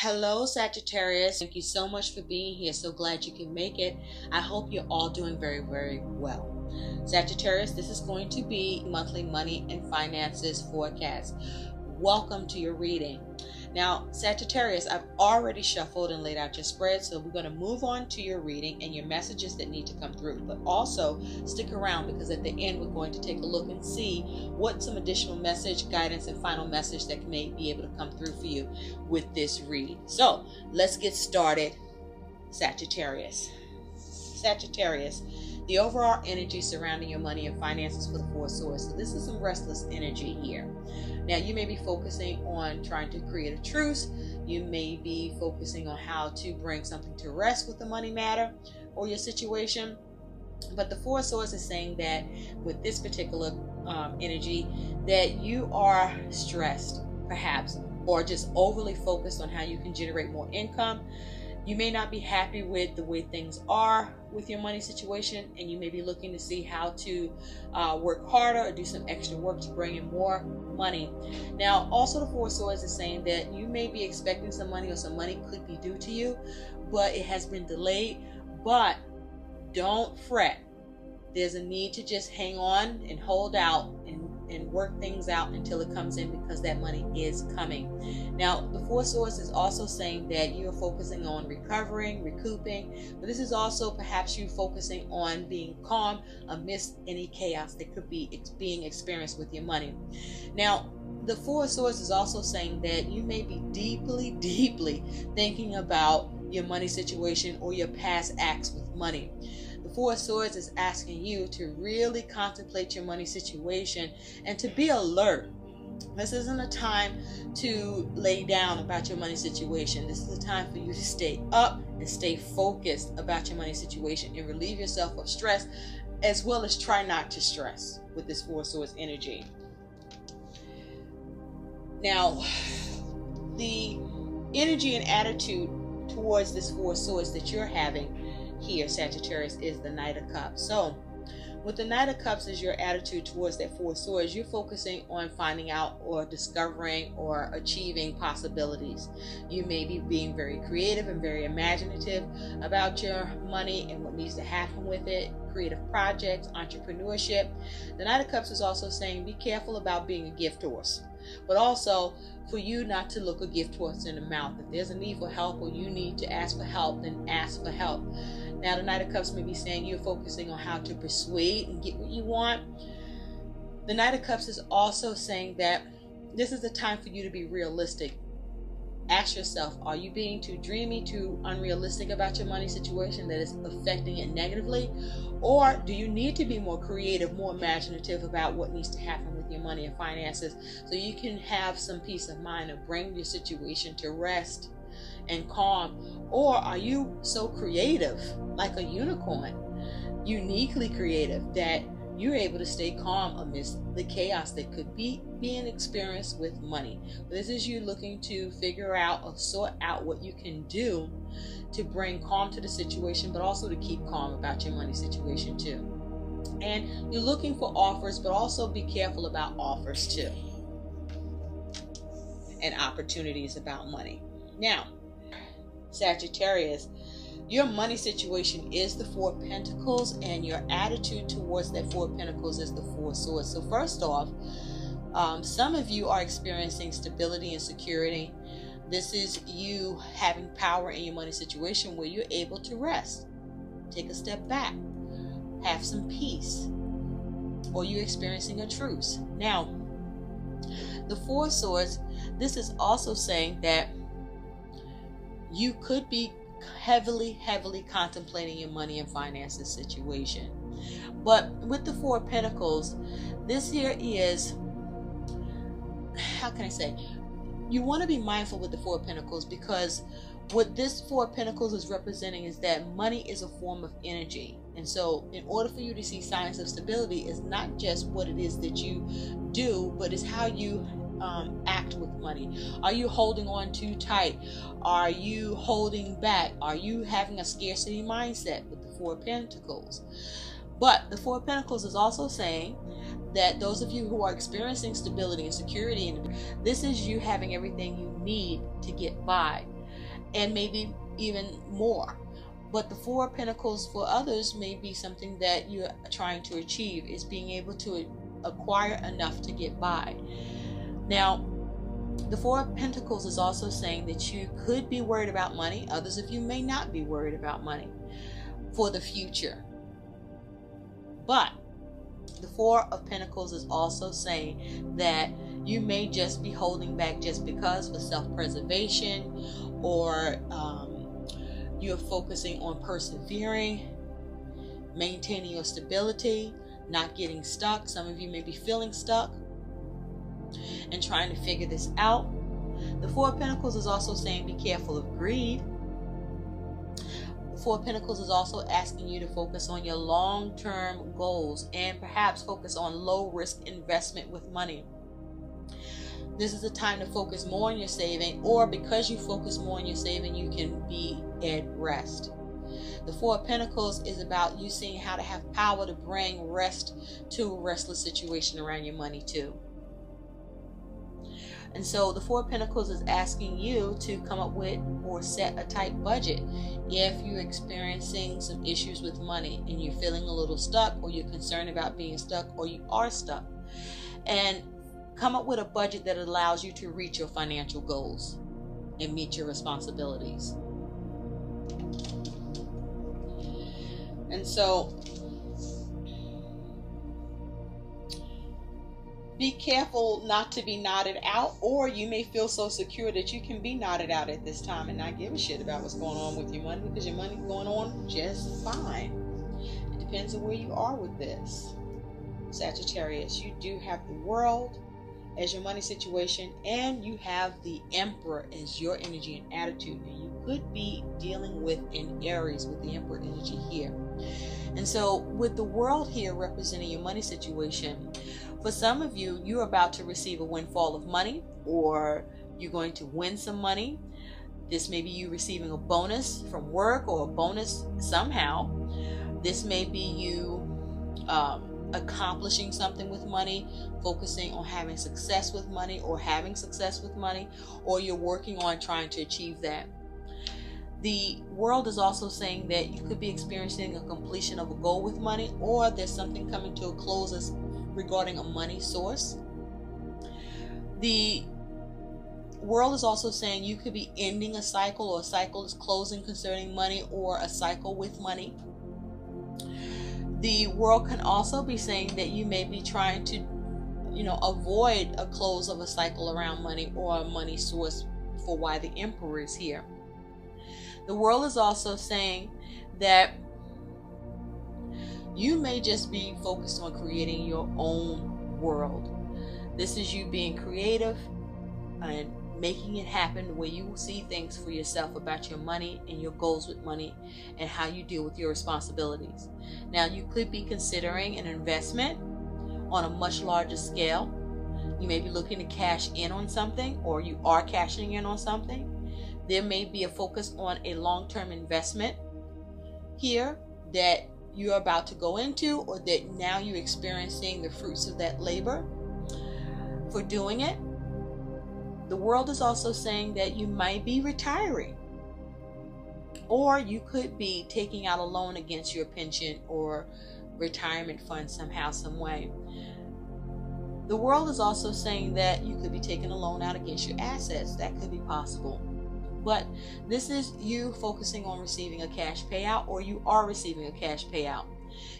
Hello, Sagittarius. Thank you so much for being here. So glad you can make it. I hope you're all doing very, very well. Sagittarius, this is going to be monthly money and finances forecast. Welcome to your reading. Now, Sagittarius, I've already shuffled and laid out your spread, so we're going to move on to your reading and your messages that need to come through. But also stick around, because at the end we're going to take a look and see what some additional message, guidance, and final message that may be able to come through for you with this read. So let's get started, Sagittarius. Sagittarius, the overall energy surrounding your money and finances for the Four Swords. So this is some restless energy here. Now, you may be focusing on trying to create a truce. You may be focusing on how to bring something to rest with the money matter or your situation. But the Four Swords is saying that with this particular energy, that you are stressed, perhaps, or just overly focused on how you can generate more income. You may not be happy with the way things are with your money situation, and you may be looking to see how to work harder or do some extra work to bring in more money. Now, also the Four Swords is saying that you may be expecting some money, or some money could be due to you, but it has been delayed. But don't fret. There's a need to just hang on and hold out and work things out until it comes in, because that money is coming. Now, the Four Swords is also saying that you're focusing on recovering, recouping, but this is also perhaps you focusing on being calm amidst any chaos that could be being experienced with your money. Now, the Four Swords is also saying that you may be deeply, deeply thinking about your money situation or your past acts with money. The Four Swords is asking you to really contemplate your money situation and to be alert. This isn't a time to lay down about your money situation. This is a time for you to stay up and stay focused about your money situation and relieve yourself of stress, as well as try not to stress with this Four Swords energy. Now, the energy and attitude towards this Four Swords that you're having here, Sagittarius, is the Knight of Cups. So with the Knight of Cups as your attitude towards that Four Swords, you're focusing on finding out or discovering or achieving possibilities. You may be being very creative and very imaginative about your money and what needs to happen with it, creative projects, entrepreneurship. The Knight of Cups is also saying be careful about being a gift horse, but also for you not to look a gift horse in the mouth. If there's a need for help or you need to ask for help, then ask for help. Now, the Knight of Cups may be saying you're focusing on how to persuade and get what you want. The Knight of Cups is also saying that this is the time for you to be realistic. Ask yourself, are you being too dreamy, too unrealistic about your money situation that is affecting it negatively? Or do you need to be more creative, more imaginative about what needs to happen with your money and finances, so you can have some peace of mind and bring your situation to rest and calm? Or are you so creative, like a unicorn, uniquely creative, that you're able to stay calm amidst the chaos that could be being experienced with money? This is you looking to figure out or sort out what you can do to bring calm to the situation, but also to keep calm about your money situation too. And you're looking for offers, but also be careful about offers too, and opportunities about money. Now, Sagittarius, your money situation is the Four of Pentacles, and your attitude towards that Four of Pentacles is the Four Swords. So first off, some of you are experiencing stability and security. This is you having power in your money situation where you're able to rest, take a step back, have some peace, or you're experiencing a truce. Now, the Four Swords, this is also saying that you could be heavily contemplating your money and finances situation. But with the Four of Pentacles, this here is, how can I say, you want to be mindful with the Four of Pentacles, because what this Four of Pentacles is representing is that money is a form of energy. And so in order for you to see signs of stability, it's not just what it is that you do, but it's how you act with money. Are you holding on too tight? Are you holding back? Are you having a scarcity mindset with the Four of Pentacles? But the Four of Pentacles is also saying that those of you who are experiencing stability and security, this is you having everything you need to get by. and maybe even more. But the Four of Pentacles for others may be something that you're trying to achieve, is being able to acquire enough to get by. Now, the Four of Pentacles is also saying that you could be worried about money. Others of you may not be worried about money for the future. But the Four of Pentacles is also saying that you may just be holding back just because for self-preservation, or you're focusing on persevering, maintaining your stability, not getting stuck. Some of you may be feeling stuck and trying to figure this out. The Four of Pentacles is also saying be careful of greed. The Four of Pentacles is also asking you to focus on your long-term goals and perhaps focus on low-risk investment with money. This is a time to focus more on your saving, or because you focus more on your saving, you can be at rest. The Four of Pentacles is about you seeing how to have power to bring rest to a restless situation around your money too. And so the Four of Pentacles is asking you to come up with or set a tight budget if you're experiencing some issues with money and you're feeling a little stuck, or you're concerned about being stuck, or you are stuck. And come up with a budget that allows you to reach your financial goals and meet your responsibilities. And so be careful not to be knotted out, or you may feel so secure that you can be knotted out at this time and not give a shit about what's going on with your money, because your money's going on just fine. It depends on where you are with this. Sagittarius, you do have the World as your money situation, and you have the Emperor as your energy and attitude, and you could be dealing with an Aries with the Emperor energy here. And so with the World here representing your money situation, for some of you, you're about to receive a windfall of money, or you're going to win some money. This may be you receiving a bonus from work, or a bonus somehow. This may be you accomplishing something with money, focusing on having success with money, or having success with money, or you're working on trying to achieve that. The World is also saying that you could be experiencing a completion of a goal with money, or there's something coming to a close as regarding a money source. The World is also saying you could be ending a cycle, or a cycle is closing concerning money, or a cycle with money. The World can also be saying that you may be trying to, avoid a close of a cycle around money or a money source, for why the Emperor is here. The World is also saying that you may just be focused on creating your own world. This is you being creative and making it happen, where you will see things for yourself about your money and your goals with money and how you deal with your responsibilities. Now, you could be considering an investment on a much larger scale. You may be looking to cash in on something, or you are cashing in on something. There may be a focus on a long-term investment here that you're about to go into, or that now you're experiencing the fruits of that labor for doing it. The World is also saying that you might be retiring, or you could be taking out a loan against your pension or retirement fund somehow, some way. The World is also saying that you could be taking a loan out against your assets. That could be possible. But this is you focusing on receiving a cash payout, or you are receiving a cash payout.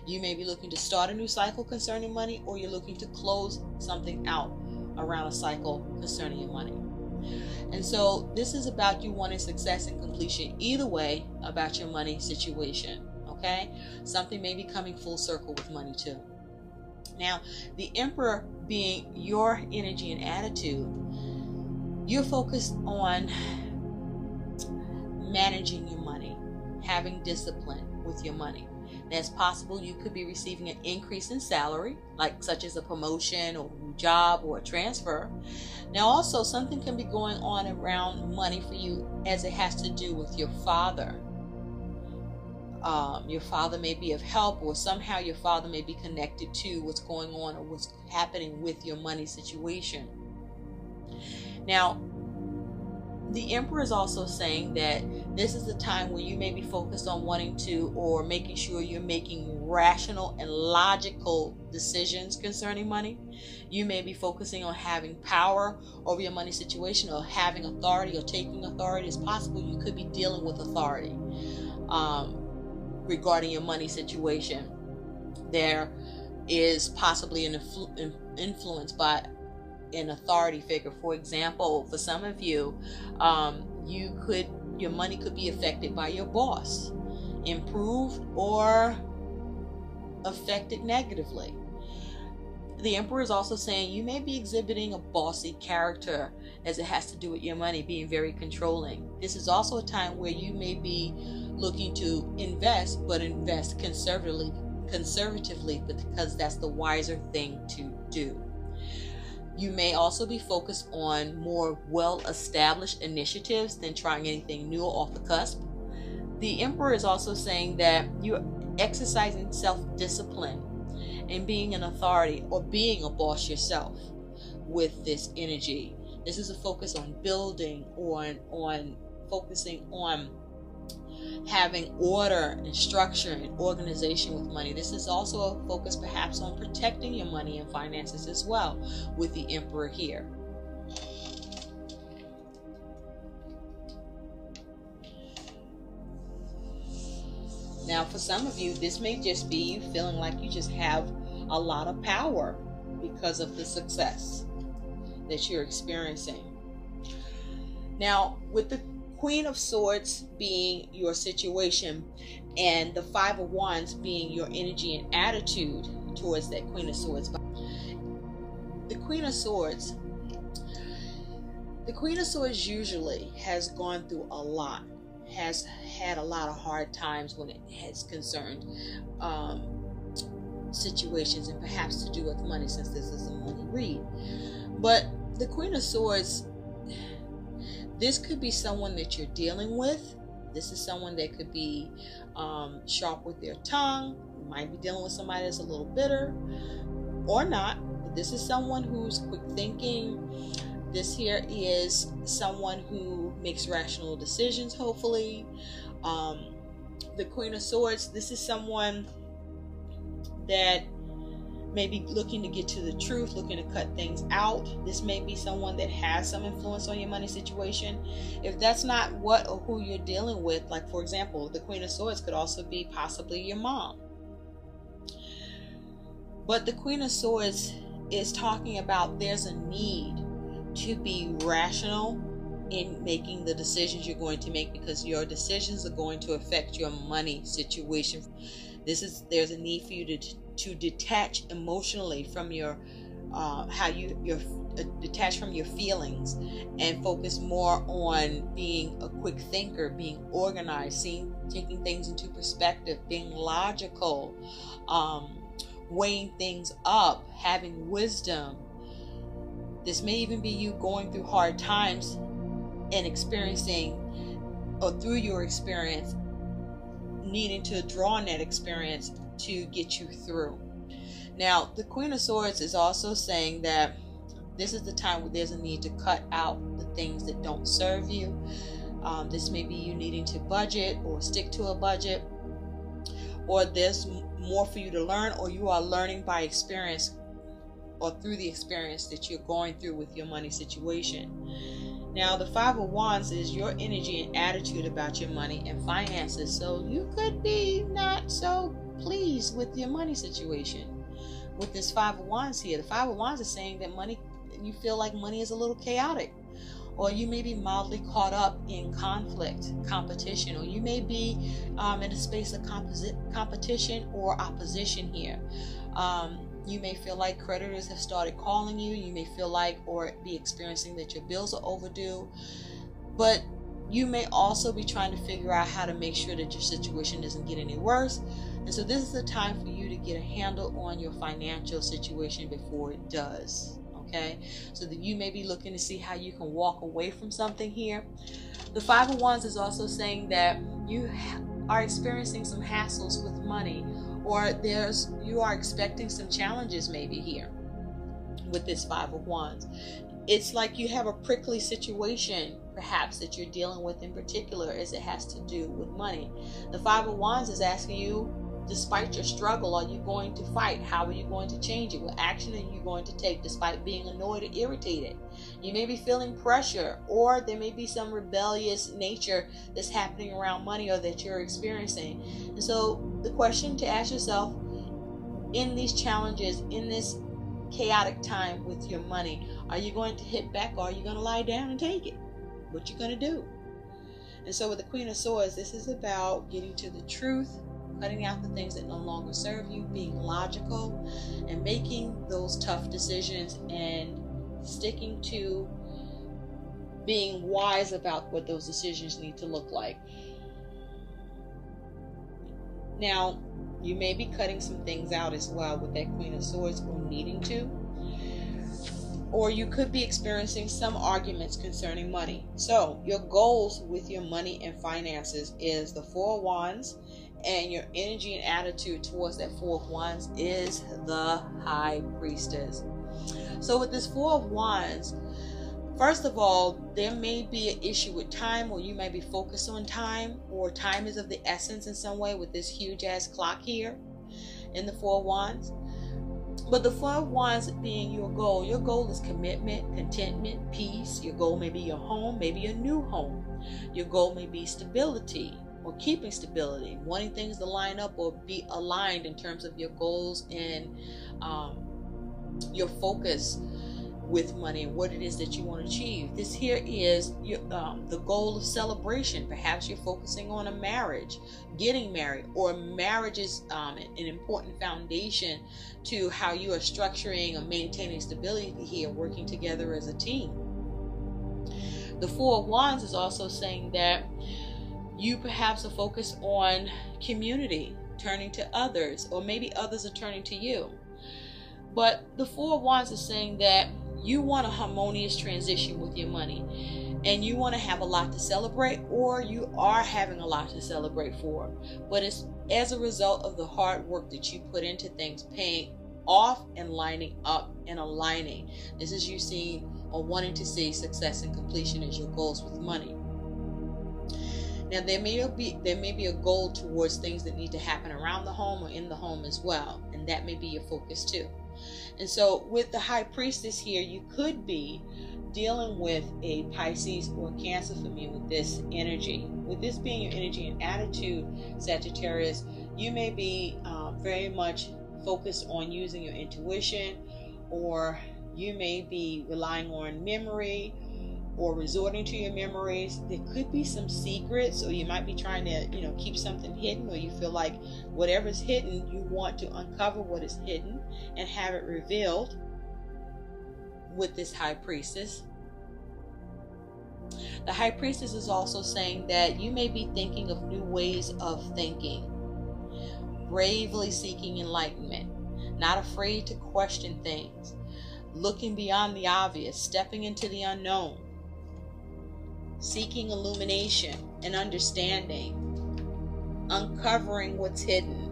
You may be looking to start a new cycle concerning money, or you're looking to close something out around a cycle concerning your money. And so this is about you wanting success and completion either way about your money situation. Okay? Something may be coming full circle with money too. Now, the Emperor being your energy and attitude, you're focused on managing your money, having discipline with your money. Now, it's possible you could be receiving an increase in salary, such as a promotion or a new job or a transfer. Now, also, something can be going on around money for you as it has to do with your father. Your father may be of help, or somehow your father may be connected to what's going on or what's happening with your money situation. Now, The Emperor is also saying that this is the time where you may be focused on wanting to, or making sure you're making rational and logical decisions concerning money. You may be focusing on having power over your money situation, or having authority, or taking authority. It's possible you could be dealing with authority regarding your money situation. There is possibly an influence by an authority figure. For example, for some of you, your money could be affected by your boss, improved or affected negatively. The Emperor is also saying you may be exhibiting a bossy character as it has to do with your money, being very controlling. This is also a time where you may be looking to invest, but invest conservatively, because that's the wiser thing to do. You may also be focused on more well-established initiatives than trying anything new off the cusp. The Emperor is also saying that you're exercising self-discipline and being an authority, or being a boss yourself with this energy. This is a focus on building, or on focusing on having order and structure and organization with money. This is also a focus perhaps on protecting your money and finances as well, with the Emperor here. Now, for some of you, this may just be you feeling like you just have a lot of power because of the success that you're experiencing. Now, with the Queen of Swords being your situation, and the Five of Wands being your energy and attitude towards that Queen of Swords. The Queen of Swords usually has gone through a lot, has had a lot of hard times when it has concerned situations, and perhaps to do with money, since this is a money read. But the Queen of Swords, this could be someone that you're dealing with. This is someone that could be sharp with their tongue. You might be dealing with somebody that's a little bitter, or not. But this is someone who's quick thinking. This here is someone who makes rational decisions, hopefully. The Queen of Swords, this is someone that may be looking to get to the truth, looking to cut things out. This may be someone that has some influence on your money situation. If that's not what or who you're dealing with, like for example, the Queen of Swords could also be possibly your mom. But the Queen of Swords is talking about there's a need to be rational in making the decisions you're going to make, because your decisions are going to affect your money situation. There's a need for you to detach emotionally from your detach from your feelings, and focus more on being a quick thinker, being organized, taking things into perspective, being logical, weighing things up, having wisdom. This may even be you going through hard times and experiencing, or through your experience, needing to draw on that experience to get you through. Now, the Queen of Swords is also saying that this is the time where there's a need to cut out the things that don't serve you. This may be you needing to budget or stick to a budget, or there's more for you to learn, or you are learning by experience, or through the experience that you're going through with your money situation. Now, the Five of Wands is your energy and attitude about your money and finances. So you could be not so pleased with your money situation. With this Five of Wands here, the Five of Wands is saying that you feel like money is a little chaotic, or you may be mildly caught up in conflict, competition, or you may be in a space of competition or opposition here. You may feel like creditors have started calling you. You may feel like, or be experiencing, that your bills are overdue. But you may also be trying to figure out how to make sure that your situation doesn't get any worse. And so this is the time for you to get a handle on your financial situation before it does. Okay? So that you may be looking to see how you can walk away from something here. The Five of Wands is also saying that you are experiencing some hassles with money, or you are expecting some challenges maybe here with this Five of Wands. it's like you have a prickly situation perhaps that you're dealing with in particular as it has to do with money. The Five of Wands is asking you, despite your struggle, are you going to fight? How are you going to change it? What action are you going to take despite being annoyed or irritated? You may be feeling pressure, or there may be some rebellious nature that's happening around money or that you're experiencing. And so the question to ask yourself in these challenges, in this chaotic time with your money, are you going to hit back, or are you going to lie down and take it? What you going to do? And so with the Queen of Swords, this is about getting to the truth, cutting out the things that no longer serve you, being logical, and making those tough decisions and sticking to being wise about what those decisions need to look like. Now, you may be cutting some things out as well with that Queen of Swords, or needing to. Or you could be experiencing some arguments concerning money. So your goals with your money and finances is the Four of Wands, and your energy and attitude towards that Four of Wands is the High Priestess. So with this Four of Wands, first of all, there may be an issue with time, or you may be focused on time, or time is of the essence in some way with this huge ass clock here in the Four of Wands. But the Four of Wands being your goal is commitment, contentment, peace. Your goal may be your home, maybe a new home. Your goal may be stability, or keeping stability, wanting things to line up or be aligned in terms of your goals and your focus with money and what it is that you want to achieve. This here is your, the goal of celebration. Perhaps you're focusing on a marriage, getting married, or marriage is an important foundation to how you are structuring or maintaining stability here, working together as a team. The Four of Wands is also saying that you perhaps are focused on community, turning to others, or maybe others are turning to you. But the Four of Wands is saying that you want a harmonious transition with your money, and you want to have a lot to celebrate, or you are having a lot to celebrate for. But it's as a result of the hard work that you put into things, paying off and lining up and aligning. This is you seeing or wanting to see success and completion as your goals with money. Now there may be a goal towards things that need to happen around the home or in the home as well, and that may be your focus too. And so with the High Priestess here, you could be dealing with a Pisces or Cancer for me with this energy. With this being your energy and attitude, Sagittarius, you may be very much focused on using your intuition, or you may be relying on memory or resorting to your memories. There could be some secrets, or you might be trying to, keep something hidden, or you feel like whatever's hidden, you want to uncover what is hidden and have it revealed with this High Priestess. The High Priestess is also saying that you may be thinking of new ways of thinking, bravely seeking enlightenment, not afraid to question things, looking beyond the obvious, stepping into the unknown, seeking illumination and understanding, uncovering what's hidden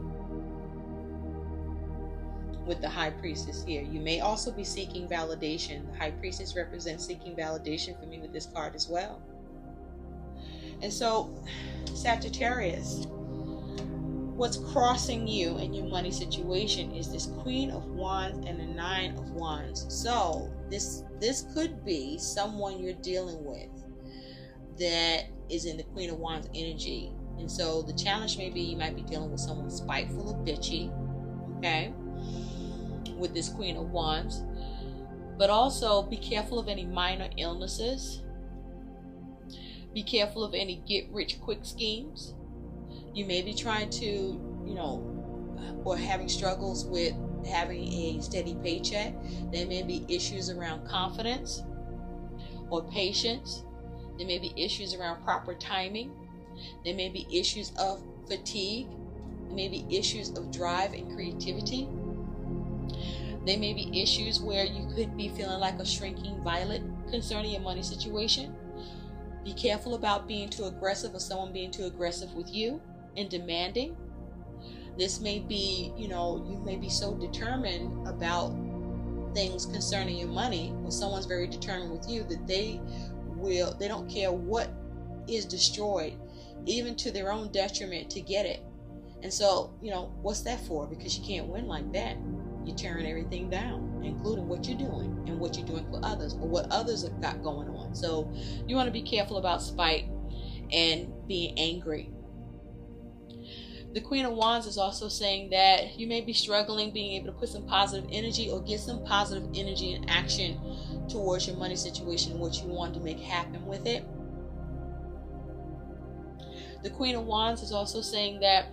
with the High Priestess here. You may also be seeking validation. The High Priestess represents seeking validation for me with this card as well. And so, Sagittarius, what's crossing you in your money situation is this Queen of Wands and the Nine of Wands. So this could be someone you're dealing with that is in the Queen of Wands energy. And so the challenge may be you might be dealing with someone spiteful or bitchy, okay, with this Queen of Wands. But also be careful of any minor illnesses. Be careful of any get-rich-quick schemes. You may be trying to, or having struggles with having a steady paycheck. There may be issues around confidence or patience. There may be issues around proper timing. There may be issues of fatigue. There may be issues of drive and creativity. There may be issues where you could be feeling like a shrinking violet concerning your money situation. Be careful about being too aggressive or someone being too aggressive with you and demanding. This may be, you may be so determined about things concerning your money, or someone's very determined with you, that they don't care what is destroyed, even to their own detriment, to get it. And so, what's that for? Because you can't win like that. You're tearing everything down, including what you're doing and what you're doing for others, or what others have got going on. So you want to be careful about spite and being angry. The Queen of Wands is also saying that you may be struggling being able to put some positive energy, or get some positive energy and action towards your money situation, what you want to make happen with it. The Queen of Wands is also saying that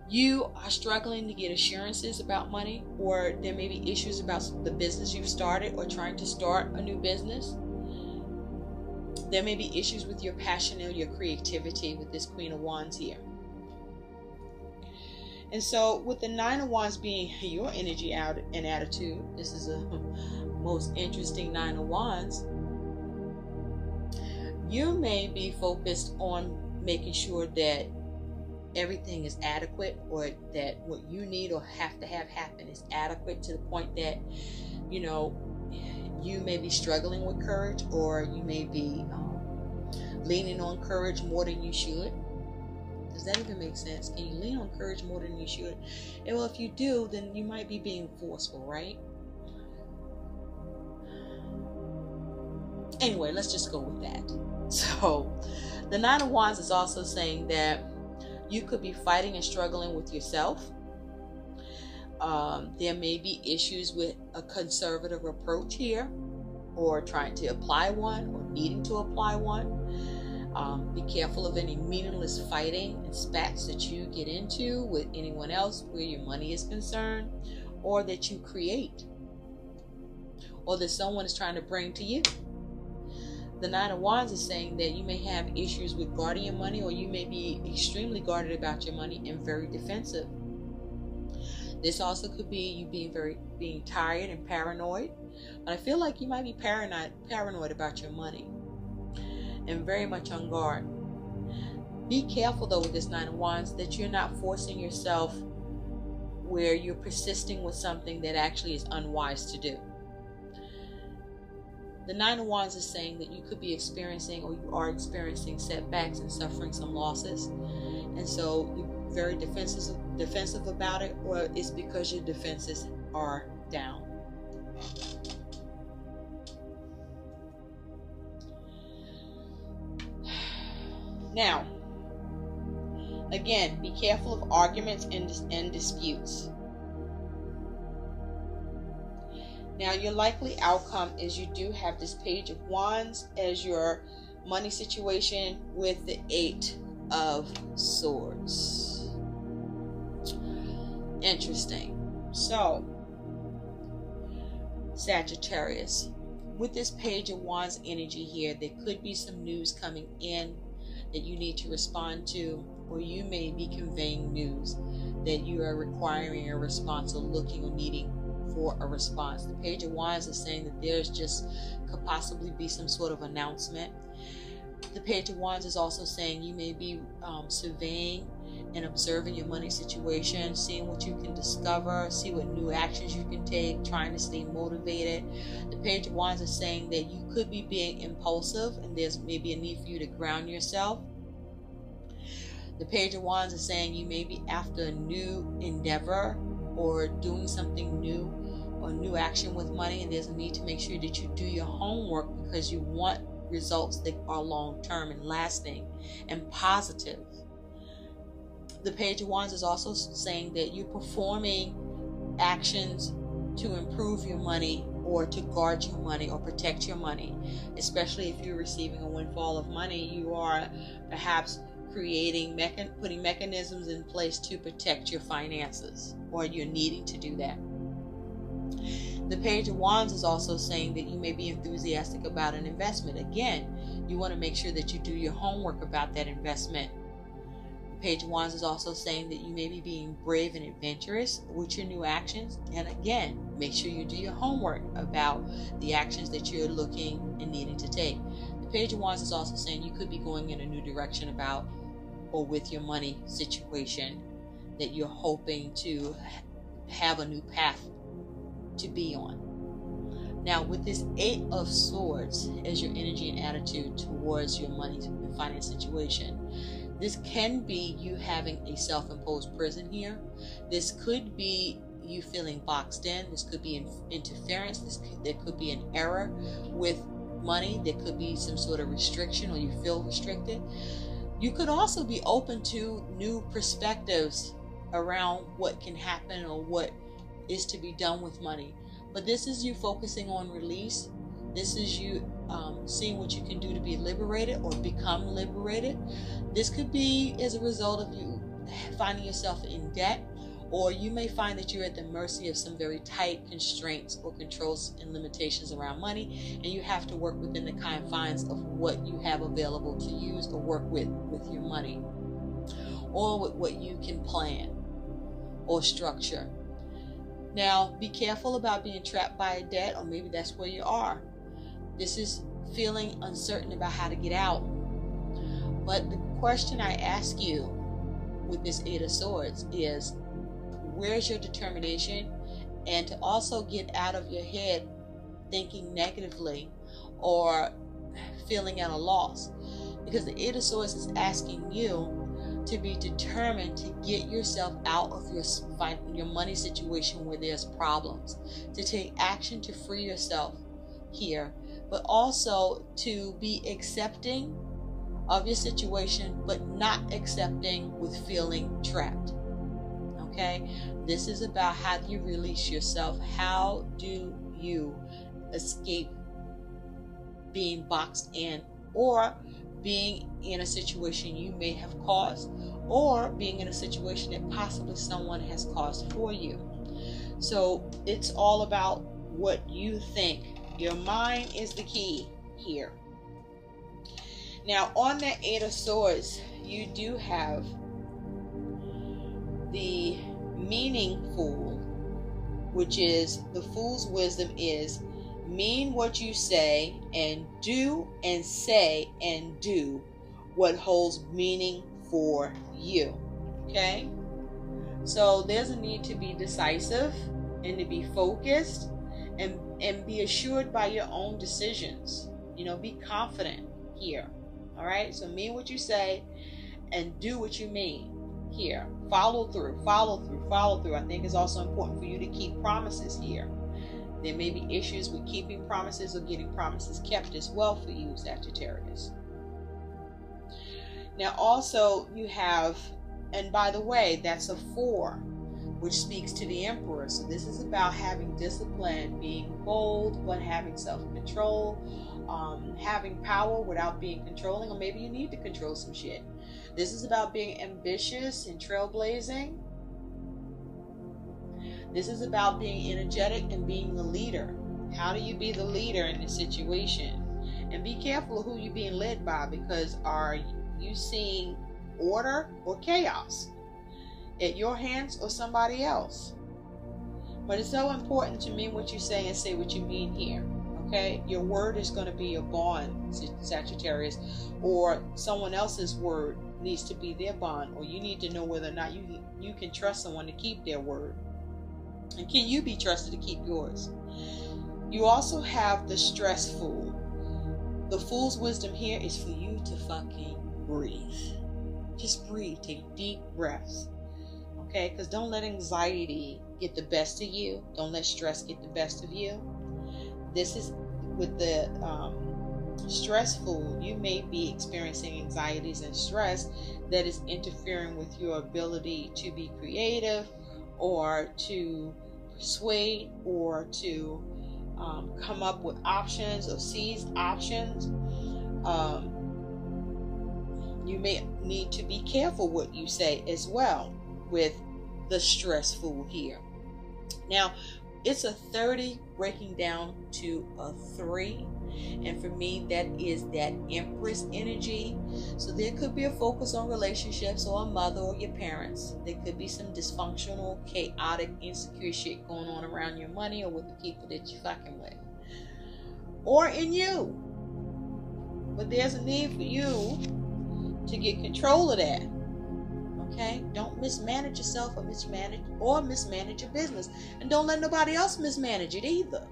you are struggling to get assurances about money, or there may be issues about the business you've started or trying to start a new business. There may be issues with your passion or your creativity with this Queen of Wands here. And so with the Nine of Wands being your energy out and attitude, this is a most interesting Nine of Wands. You may be focused on making sure that everything is adequate, or that what you need or have to have happen is adequate, to the point that you may be struggling with courage, or you may be leaning on courage more than you should. Does that even make sense? Can you lean on courage more than you should? And well, if you do, then you might be being forceful, right? Anyway, let's just go with that. So the Nine of Wands is also saying that you could be fighting and struggling with yourself. There may be issues with a conservative approach here, or trying to apply one, or needing to apply one. Be careful of any meaningless fighting and spats that you get into with anyone else where your money is concerned, or that you create, or that someone is trying to bring to you. The Nine of Wands is saying that you may have issues with guarding your money, or you may be extremely guarded about your money and very defensive. This also could be you being tired and paranoid. But I feel like you might be paranoid about your money, and very much on guard. Be careful though with this Nine of Wands that you're not forcing yourself where you're persisting with something that actually is unwise to do. The Nine of Wands is saying that you could be experiencing, or you are experiencing, setbacks and suffering some losses. And so you're very defensive about it, or it's because your defenses are down. Now, again, be careful of arguments and disputes. Now, your likely outcome is you do have this Page of Wands as your money situation, with the Eight of Swords. Interesting. So, Sagittarius, with this Page of Wands energy here, there could be some news coming in that you need to respond to, or you may be conveying news that you are requiring a response, or looking or needing for a response. The Page of Wands is saying that could possibly be some sort of announcement. The Page of Wands is also saying you may be surveying and observing your money situation, seeing what you can discover, see what new actions you can take, trying to stay motivated. The Page of Wands is saying that you could be being impulsive, and there's maybe a need for you to ground yourself. The Page of Wands is saying you may be after a new endeavor, or doing something new, or new action with money, and there's a need to make sure that you do your homework, because you want results that are long-term and lasting and positive. The Page of Wands is also saying that you're performing actions to improve your money, or to guard your money, or protect your money. Especially if you're receiving a windfall of money, you are perhaps putting mechanisms in place to protect your finances, or you're needing to do that. The Page of Wands is also saying that you may be enthusiastic about an investment. Again, you want to make sure that you do your homework about that investment. The Page of Wands is also saying that you may be being brave and adventurous with your new actions. And again, make sure you do your homework about the actions that you're looking and needing to take. The Page of Wands is also saying you could be going in a new direction about, or with your money situation, that you're hoping to have a new path to be on. Now, with this Eight of Swords as your energy and attitude towards your money and finance situation, this can be you having a self-imposed prison here. This could be you feeling boxed in. This could be interference. There could be an error with money. There could be some sort of restriction, or you feel restricted. You could also be open to new perspectives around what can happen or what is to be done with money. But this is you focusing on release. This is you seeing what you can do to be liberated or become liberated. This could be as a result of you finding yourself in debt, or you may find that you're at the mercy of some very tight constraints or controls and limitations around money, and you have to work within the confines of what you have available to use or work with your money, or with what you can plan or structure. Now, be careful about being trapped by a debt, or maybe that's where you are. This is feeling uncertain about how to get out. But the question I ask you with this Eight of Swords is, where's your determination? And to also get out of your head thinking negatively or feeling at a loss. Because the Eight of Swords is asking you to be determined to get yourself out of your money situation where there's problems, to take action to free yourself here, but also to be accepting of your situation, but not accepting with feeling trapped. Okay, this is about how do you release yourself? How do you escape being boxed in, or being in a situation you may have caused, or being in a situation that possibly someone has caused for you. So it's all about what you think. Your mind is the key here. Now, on that Eight of Swords, you do have the meaningful, which is the fool's wisdom is mean what you say and say and do what holds meaning for you. Okay? So there's a need to be decisive and to be focused and be assured by your own decisions. Be confident here. All right? So mean what you say and do what you mean here. Follow through. I think it's also important for you to keep promises here. There may be issues with keeping promises or getting promises kept as well for you, Sagittarius. Now also you have, and by the way, that's a 4, which speaks to the Emperor. So this is about having discipline, being bold, but having self-control, having power without being controlling, or maybe you need to control some shit. This is about being ambitious and trailblazing. This is about being energetic and being the leader. How do you be the leader in this situation? And be careful of who you're being led by, because are you seeing order or chaos at your hands or somebody else? But it's so important to mean what you say and say what you mean here. Okay? Your word is going to be your bond, Sagittarius, or someone else's word needs to be their bond, or you need to know whether or not you can trust someone to keep their word. And can you be trusted to keep yours? You also have the stress fool. The fool's wisdom here is for you to fucking breathe. Just breathe. Take deep breaths. Okay? Because don't let anxiety get the best of you. Don't let stress get the best of you. This is with the stressful. You may be experiencing anxieties and stress that is interfering with your ability to be creative, or to persuade, or to come up with options or seize options. You may need to be careful what you say as well with the stressful here. Now, it's a 30 breaking down to a 3. And for me, that is that Empress energy. So there could be a focus on relationships, or a mother or your parents. There could be some dysfunctional, chaotic, insecure shit going on around your money or with the people that you're fucking with. Or in you. But there's a need for you to get control of that. Okay? Don't mismanage yourself or mismanage your business. And don't let nobody else mismanage it either,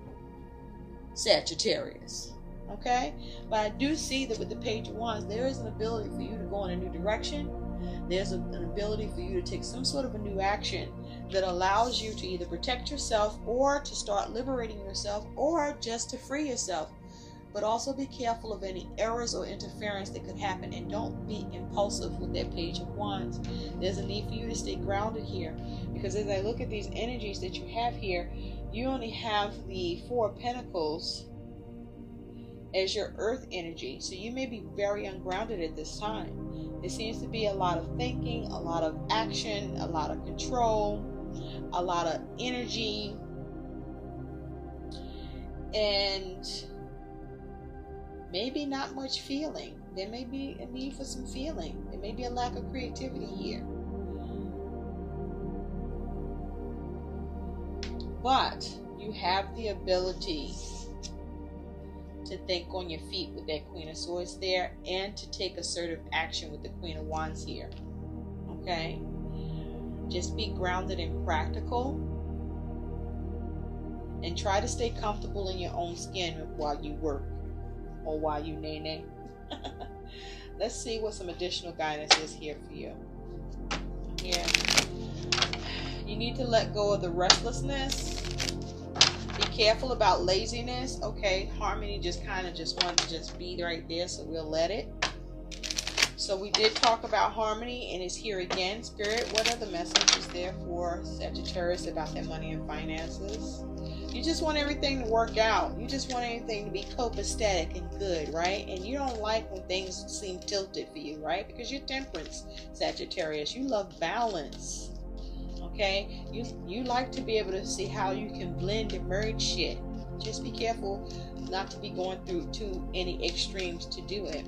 Sagittarius. Okay? But I do see that with the Page of Wands, there is an ability for you to go in a new direction. There's an ability for you to take some sort of a new action that allows you to either protect yourself or to start liberating yourself or just to free yourself. But also be careful of any errors or interference that could happen, and don't be impulsive with that Page of Wands. There's a need for you to stay grounded here, because as I look at these energies that you have here, you only have the Four of Pentacles as your earth energy, so you may be very ungrounded at this time. There seems to be a lot of thinking, a lot of action, a lot of control, a lot of energy, and maybe not much feeling. There may be a need for some feeling. There may be a lack of creativity here. But you have the ability to think on your feet with that Queen of Swords there, and to take assertive action with the Queen of Wands here. Okay? Just be grounded and practical, and try to stay comfortable in your own skin while you work or while you nay. Let's see what some additional guidance is here for you. Here, you need to let go of the restlessness. Be careful about laziness. Okay, Harmony just wants to just be right there, so we'll let it. So we did talk about Harmony, and it's here again. Spirit, what are the messages there for Sagittarius about their money and finances? You just want everything to work out. You just want everything to be copacetic and good, right? And you don't like when things seem tilted for you, right? Because you're Temperance, Sagittarius. You love balance. Okay? You like to be able to see how you can blend and merge shit. Just be careful not to be going through to any extremes to do it.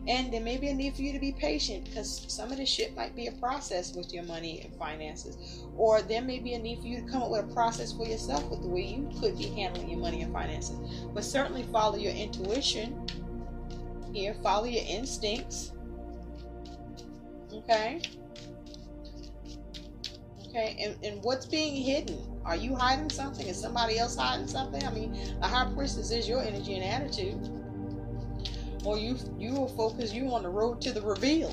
And there may be a need for you to be patient, because some of this shit might be a process with your money and finances. Or there may be a need for you to come up with a process for yourself with the way you could be handling your money and finances. But certainly follow your intuition here. Follow your instincts. Okay? Okay, and what's being hidden? Are you hiding something? Is somebody else hiding something? I mean, the High Priestess is your energy and attitude. Or you will focus you on the road to the reveal,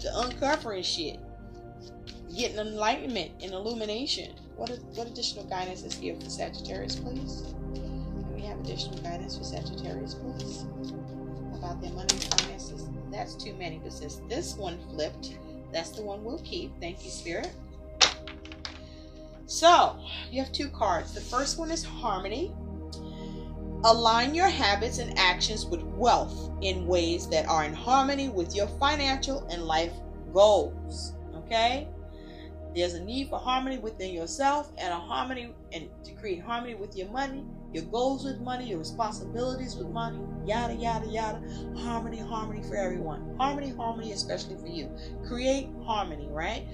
to uncovering shit, getting enlightenment and illumination. What additional guidance is here for Sagittarius, please? Can we have additional guidance for Sagittarius, please? About their money and finances? That's too many, but since this one flipped, that's the one we'll keep. Thank you, Spirit. So, you have two cards. The first one is Harmony. Align your habits and actions with wealth in ways that are in harmony with your financial and life goals. Okay? There's a need for harmony within yourself, and to create harmony with your money, your goals with money, your responsibilities with money, yada, yada, yada. Harmony, harmony for everyone. Harmony, harmony, especially for you. Create harmony, right?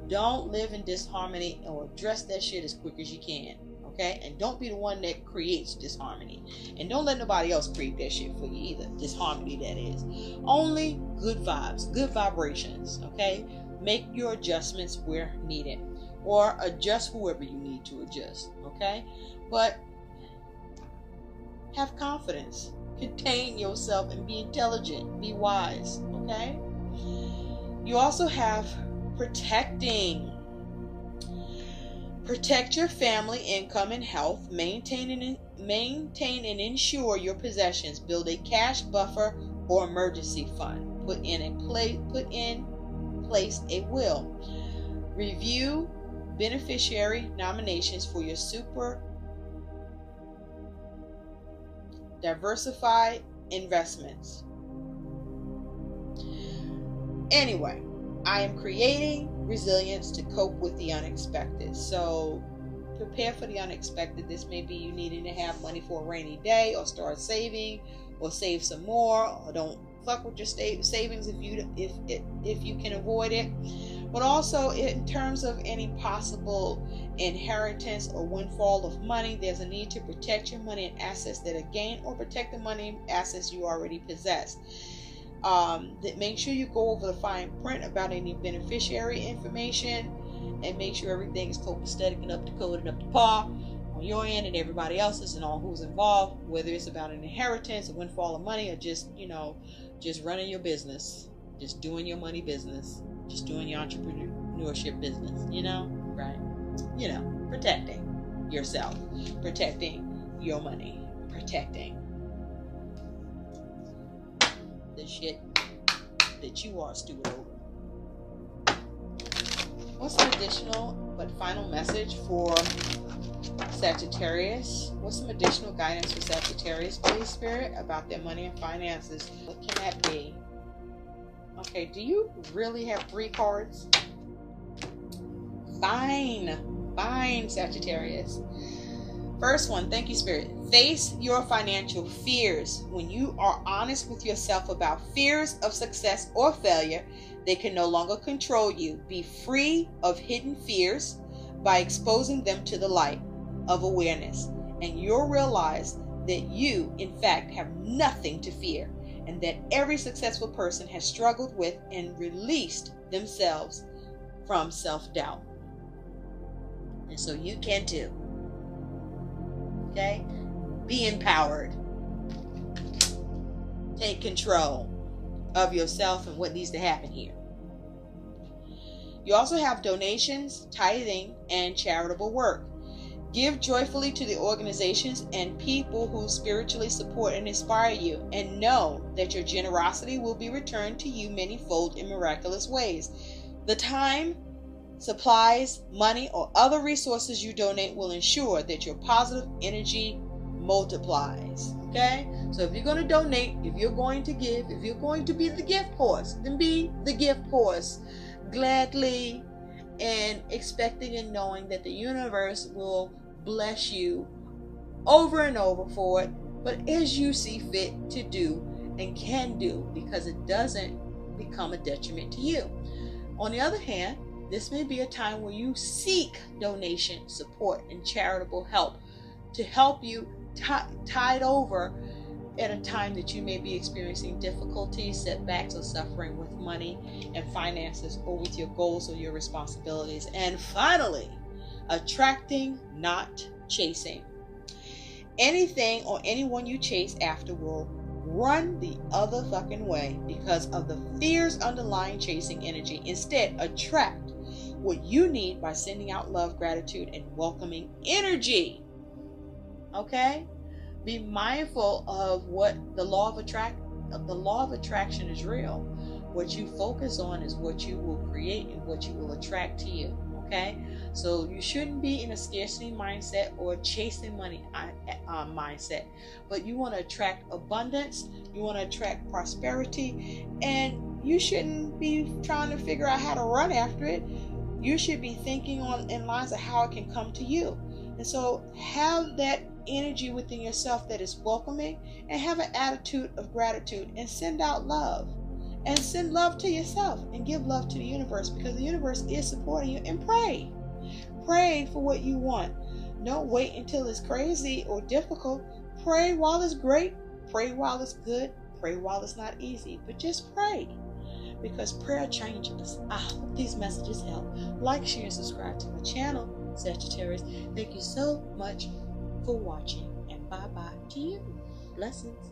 Don't live in disharmony, or address that shit as quick as you can. Okay? And don't be the one that creates disharmony. And don't let nobody else create that shit for you either. Disharmony, that is. Only good vibes, good vibrations. Okay? Make your adjustments where needed. Or adjust whoever you need to adjust. Okay? But have confidence. Contain yourself and be intelligent. Be wise. Okay? You also have protecting. Protect your family, income, and health. Maintain and insure your possessions. Build a cash buffer or emergency fund. Put in place a will. Review beneficiary nominations for your super diversified investments. Anyway, I am creating resilience to cope with the unexpected. So prepare for the unexpected. This may be you needing to have money for a rainy day, or start saving, or save some more, or don't fuck with your savings if you can avoid it. But also in terms of any possible inheritance or windfall of money, there's a need to protect your money and assets that are gained, or protect the money and assets you already possess. That make sure you go over the fine print about any beneficiary information, and make sure everything is copacetic and up to code and up to par on your end and everybody else's and all who's involved, whether it's about an inheritance, a windfall of money, or just, just running your business, just doing your money business, just doing your entrepreneurship business, right? Protecting yourself, protecting your money, protecting the shit that you are steward over. What's an additional but final message for Sagittarius? What's some additional guidance for Sagittarius, please, Spirit, about their money and finances? What can that be? Okay, do you really have 3 cards? Fine, Sagittarius. First one, thank you, Spirit. Face your financial fears. When you are honest with yourself about fears of success or failure, they can no longer control you. Be free of hidden fears by exposing them to the light of awareness, and you'll realize that you, in fact, have nothing to fear, and that every successful person has struggled with and released themselves from self-doubt. And so you can too. Okay? Be empowered. Take control of yourself and what needs to happen here. You also have donations, tithing, and charitable work. Give joyfully to the organizations and people who spiritually support and inspire you, and know that your generosity will be returned to you manyfold in miraculous ways. The time, supplies, money, or other resources you donate will ensure that your positive energy multiplies. Okay? So if you're going to donate, if you're going to give, if you're going to be the gift horse, then be the gift horse gladly, and expecting and knowing that the universe will bless you over and over for it, but as you see fit to do and can do, because it doesn't become a detriment to you. On the other hand, this may be a time where you seek donation, support, and charitable help to help you tide over at a time that you may be experiencing difficulties, setbacks, or suffering with money and finances, or with your goals or your responsibilities. And finally, attracting, not chasing. Anything or anyone you chase after will run the other fucking way because of the fears underlying chasing energy. Instead, attract what you need by sending out love, gratitude, and welcoming energy. Okay? Be mindful of what the law of attraction is real. What you focus on is what you will create and what you will attract to you. Okay? So you shouldn't be in a scarcity mindset or chasing money mindset. But you want to attract abundance. You want to attract prosperity. And you shouldn't be trying to figure out how to run after it. You should be thinking in lines of how it can come to you. And so have that energy within yourself that is welcoming, and have an attitude of gratitude, and send out love, and send love to yourself, and give love to the universe, because the universe is supporting you. And pray for what you want. Don't wait until it's crazy or difficult. Pray while it's great, pray while it's good, pray while it's not easy, but just pray, because prayer changes. I hope these messages help. Like, share, and subscribe to my channel, Sagittarius. Thank you so much for watching, and bye-bye to you. Blessings.